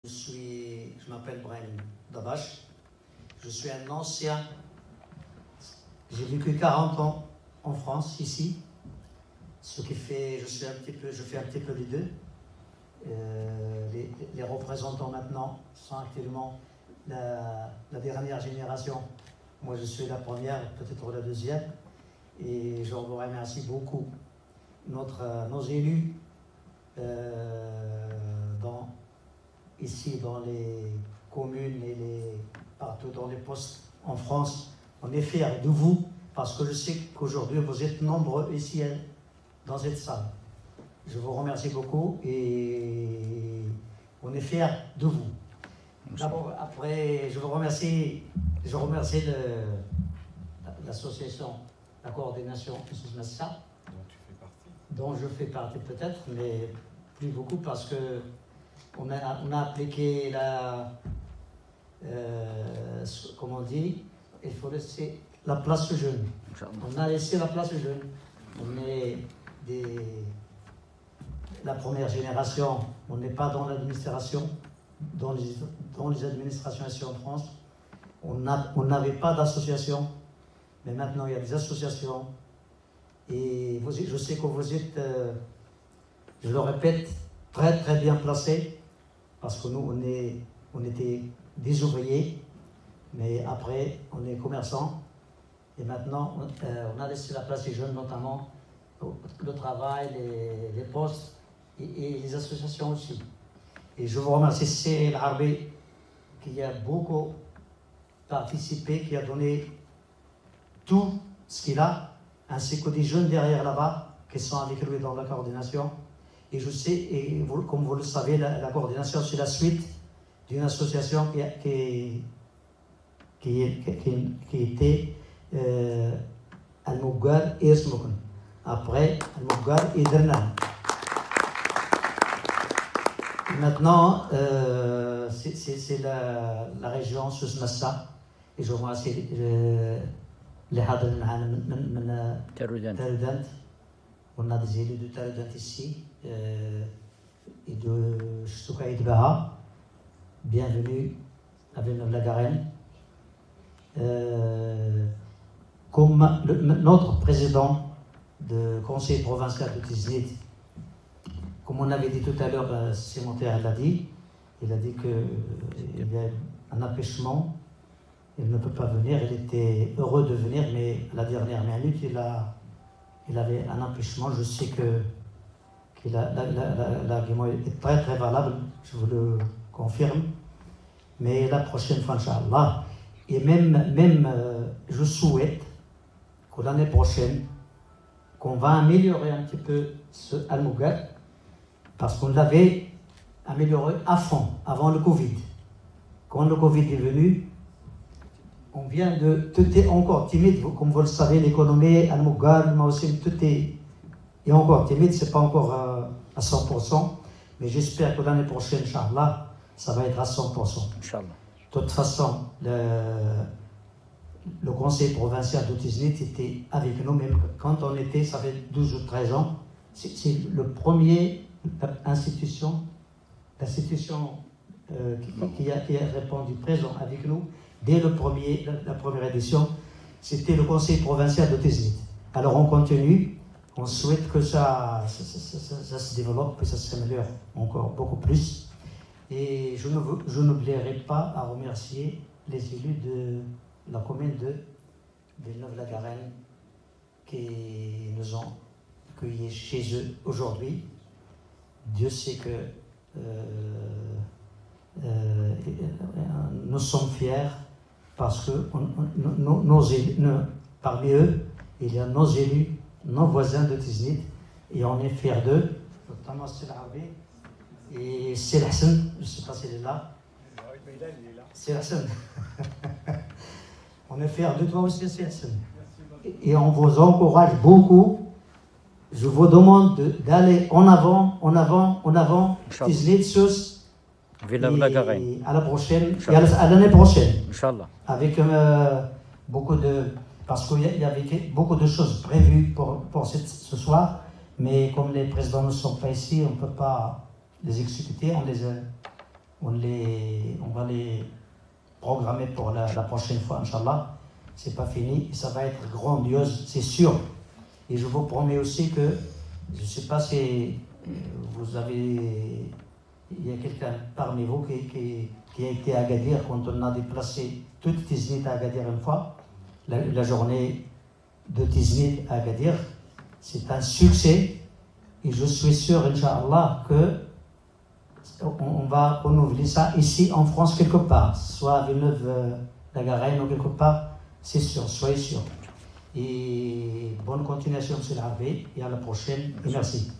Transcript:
Je m'appelle Brahim Dabash. Je suis un ancien. J'ai vécu 40 ans en France, ici. Ce qui fait, je fais un petit peu les deux. Les représentants maintenant sont actuellement la dernière génération. Moi, je suis la première, peut-être la deuxième. Et je vous remercie beaucoup. Nos élus, ici dans les communes et partout dans les postes en France, on est fiers de vous parce que je sais qu'aujourd'hui vous êtes nombreux ici dans cette salle. Je vous remercie beaucoup et on est fiers de vous. D'abord, après, je remercie l'association, la coordination Massa, dont je fais partie peut-être, mais plus beaucoup parce que on a appliqué comment on dit, il faut laisser la place aux jeunes. On a laissé la place aux jeunes. On est la première génération, on n'est pas dans l'administration, dans les administrations ici en France. On n'avait pas d'association, mais maintenant il y a des associations. Et je sais que vous êtes, je le répète, très très bien placés. Parce que nous, on était des ouvriers, mais après, on est commerçants. Et maintenant, on a laissé la place des jeunes, notamment le travail, les postes et les associations aussi. Et je vous remercie, c'est l'Arabie qui a beaucoup participé, qui a donné tout ce qu'il a, ainsi que des jeunes derrière là-bas qui sont avec lui dans la coordination. Et je sais, et comme vous le savez, la coordination, c'est la suite d'une association qui était Al-Muggar et Esmokun. Après, Al-Muggar et Dernan. Maintenant, c'est la région Souss-Massa. Et je remercie les Hadran Taroudant. On a des élus de Taroudant ici. Et de Soukaïd Baha. Bienvenue à Villeneuve-la-Garenne. Comme notre président du conseil provincial de Tiznit, comme on avait dit tout à l'heure, Sémentaire l'a dit, il a dit qu'il y a un empêchement, il ne peut pas venir, il était heureux de venir, mais à la dernière minute, il avait un empêchement. Je sais que l'argument est très très valable, je vous le confirme, mais la prochaine fois, Inch'Allah, et même je souhaite que l'année prochaine, qu'on va améliorer un petit peu ce Al-Muggar, parce qu'on l'avait amélioré à fond, avant le Covid. Quand le Covid est venu, on vient de... Tout est encore timide, comme vous le savez, l'économie, Al-Muggar, moi aussi, tout est encore timide, c'est pas encore à 100%, mais j'espère que l'année prochaine, Inch'Allah, ça va être à 100%. Inch'Allah. De toute façon, le conseil provincial de Tiznit était avec nous, même quand on était, ça fait 12 ou 13 ans. C'est le premier institution qui a répondu présent avec nous dès la première édition. C'était le conseil provincial de Tiznit. Alors on continue, on souhaite que ça se développe, que ça s'améliore encore beaucoup plus. Et je n'oublierai pas à remercier les élus de la commune de Villeneuve-la-Garenne qui nous ont accueillis chez eux aujourd'hui. Dieu sait que nous sommes fiers parce que parmi eux, il y a nos élus, nos voisins de Tiznit, et on est fiers d'eux, notamment c'est l'Arabie. Et c'est Hassan, je ne sais pas s'il est là. C'est Hassan. On est fiers de toi aussi, c'est Hassan. Et on vous encourage beaucoup. Je vous demande d'aller en avant, Tiznit, Souss. Villeneuve-la-Garenne. À la prochaine, et à l'année prochaine. Inch'Allah. Avec beaucoup de. Parce qu'il y avait beaucoup de choses prévues pour ce soir, mais comme les présidents ne sont pas ici, on ne peut pas les exécuter, on va les programmer pour la prochaine fois, Inch'Allah. C'est pas fini, et ça va être grandiose, c'est sûr. Et je vous promets aussi que, je ne sais pas si vous avez... Il y a quelqu'un parmi vous qui a été à Agadir quand on a déplacé toute Tiznit à Agadir une fois. La journée de Tiznit à Agadir, c'est un succès. Et je suis sûr, Inch'Allah, qu'on va renouveler ça ici en France quelque part, soit à Villeneuve-la-Garenne ou quelque part, c'est sûr, soyez sûr. Et bonne continuation, M. Harvey, et à la prochaine, et merci.